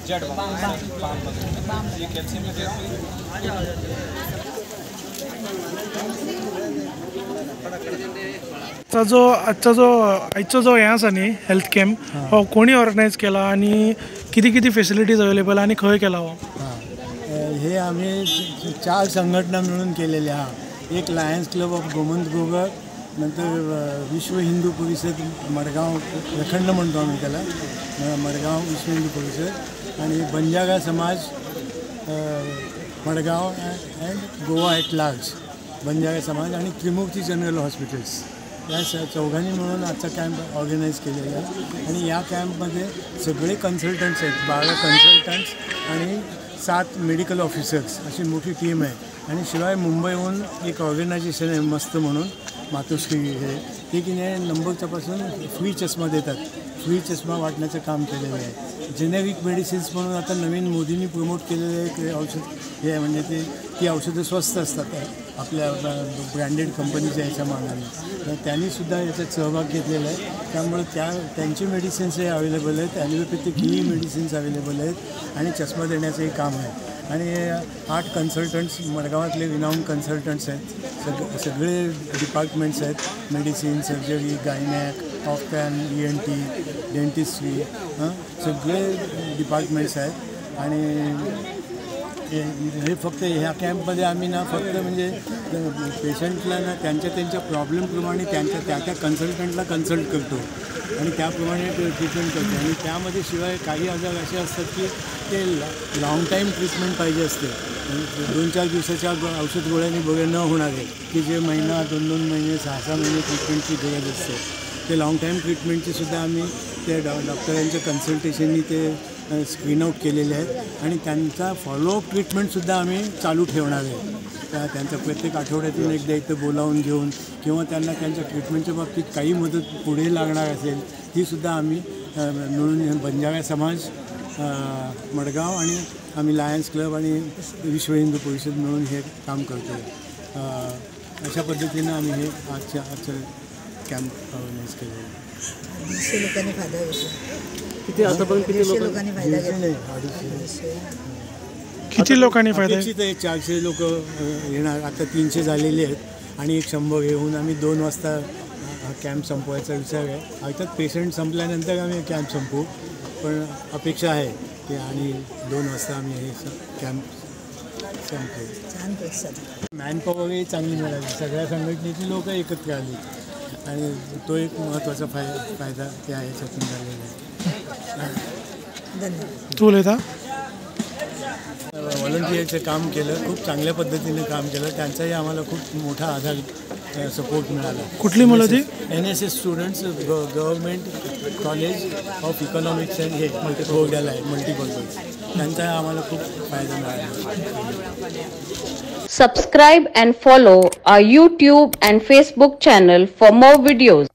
Jet ये calcium की therapy. आजचा जो हे आसा न्ही हेल्थ कॅम्प हो कोणी ऑर्गनायज केला आणि किती फॅसिलिटीज अवेलेबल आणि खंय केला हो? हे आम्ही 4 संघटना मिळून केलेले आहात. एक लायन्स क्लब ऑफ गोमंत गोगर, नंतर विश्व हिंदू परिषद मडगाव प्रखंड म्हणतो आम्ही त्याला, मडगाव विश्व हिंदू परिषद, आणि बंजारा समाज Madgaon and Goa at large Banjara समाज, आणि त्रिमूर्ती जनरल हॉस्पिटल्स, या चौघांनी मिळून आजचा कॅम्प ऑर्गनाईज केलेला आहे. आणि या कॅम्पमध्ये सगळे कन्सल्टंट्स आहेत, 12 कन्सल्टंट्स आणि 7 मेडिकल ऑफिसर्स, अशी मोठी टीम आहे. आणि शिवाय मुंबईहून एक ऑर्गनायझेशन आहे मस्त म्हणून, मातोश्री हे, ते की नाही नंबरच्यापासून फ्री चष्मा देतात. फ्री चष्मा वाटण्याचं काम केलेलं आहे. जेनेरिक मेडिसिन्स म्हणून आता नवीन मोदींनी प्रमोट केलेले औषध हे आहे, म्हणजे ती औषधं स्वस्त असतात आपल्या ब्रँडेड कंपनीच्या ह्याच्या मानाने. तर त्यांनीसुद्धा याच्यात सहभाग घेतलेला आहे. त्यामुळे त्यांची मेडिसिन्स हे अवेलेबल आहेत, ॲलोपॅथिक ही मेडिसिन्स अवेलेबल आहेत, आणि चष्मा देण्याचंही काम आहे. आणि 8 कन्सल्टंट्स मडगावातले रिनाऊंड कन्सल्टंट्स आहेत. सगळे डिपार्टमेंट्स आहेत, medicine, surgery, gynaec, ophthal, ENT, dentistry, सगळे डिपार्टमेंट्स आहेत. आणि हे फक्त ह्या कॅम्पमध्ये आम्ही ना फक्त म्हणजे पेशंटला ना त्यांच्या प्रॉब्लेमप्रमाणे त्या कन्सल्टंटला कन्सल्ट करतो आणि त्याप्रमाणे ट्रीटमेंट करतो. आणि त्यामध्ये शिवाय काही आजार असे असतात की ते लाँग टाईम ट्रीटमेंट पाहिजे असते, 2-4 दिवसाच्या औषध गोळ्यांनी बरे न होणारे, की जे महिना 2-2 महिने 6-6 महिने ट्रीटमेंटची गरज असते. ते लाँग टाईम ट्रीटमेंटची सुद्धा आम्ही ते डॉक्टरांच्या कन्सल्टेशननी ते स्क्रीन आउट केलेले आहेत. आणि त्यांचा फॉलोअप ट्रीटमेंटसुद्धा आम्ही चालू ठेवणार आहे. त्यांचं प्रत्येक आठवड्यातून एकदा इथं बोलावून घेऊन, किंवा त्यांना त्यांच्या ट्रीटमेंटच्या बाबतीत काही मदत पुढे लागणार असेल तीसुद्धा आम्ही मिळून बंजारा समाज मडगाव आणि आम्ही लायन्स क्लब आणि विश्व हिंदू परिषद मिळून हे काम करतो. अशा पद्धतीनं आम्ही हे आजचं कॅम्प ऑर्गनाईज केलेलं आहे. 200 लोकांनी फायदा घेतला. किती लोकांनी फायदा? 400 लोक येणार, आता 300 झालेले आहेत आणि 100 घेऊन आम्ही 2 वाजता हा कॅम्प संपवायचा विचार आहे. अर्थात पेशंट संपल्यानंतर आम्ही कॅम्प संपवू, पण अपेक्षा आहे की आणि 2 वाजता आम्ही हे कॅम्प संपवू. छान प्रतिसाद, मॅनपॉवरही चांगली मिळाली, सगळ्या संघटनेची लोक एकत्र आली आणि तो एक महत्त्वाचा फायदा त्या ह्याच्यातून झालेला आहे. धन्यवाद. तू लिहिता व्हॉलंटियरचं काम केलं, खूप चांगल्या पद्धतीने काम केलं. त्यांचाही आम्हाला खूप मोठा आधार सपोर्ट मिळाला. कुठली मुलं ती? NSS students, government college of economics and हे बोर्डाला आहे, मल्टीपर्पज. त्यांचा आम्हाला खूप फायदा मिळाला. Subscribe and follow our YouTube and Facebook channel for more videos.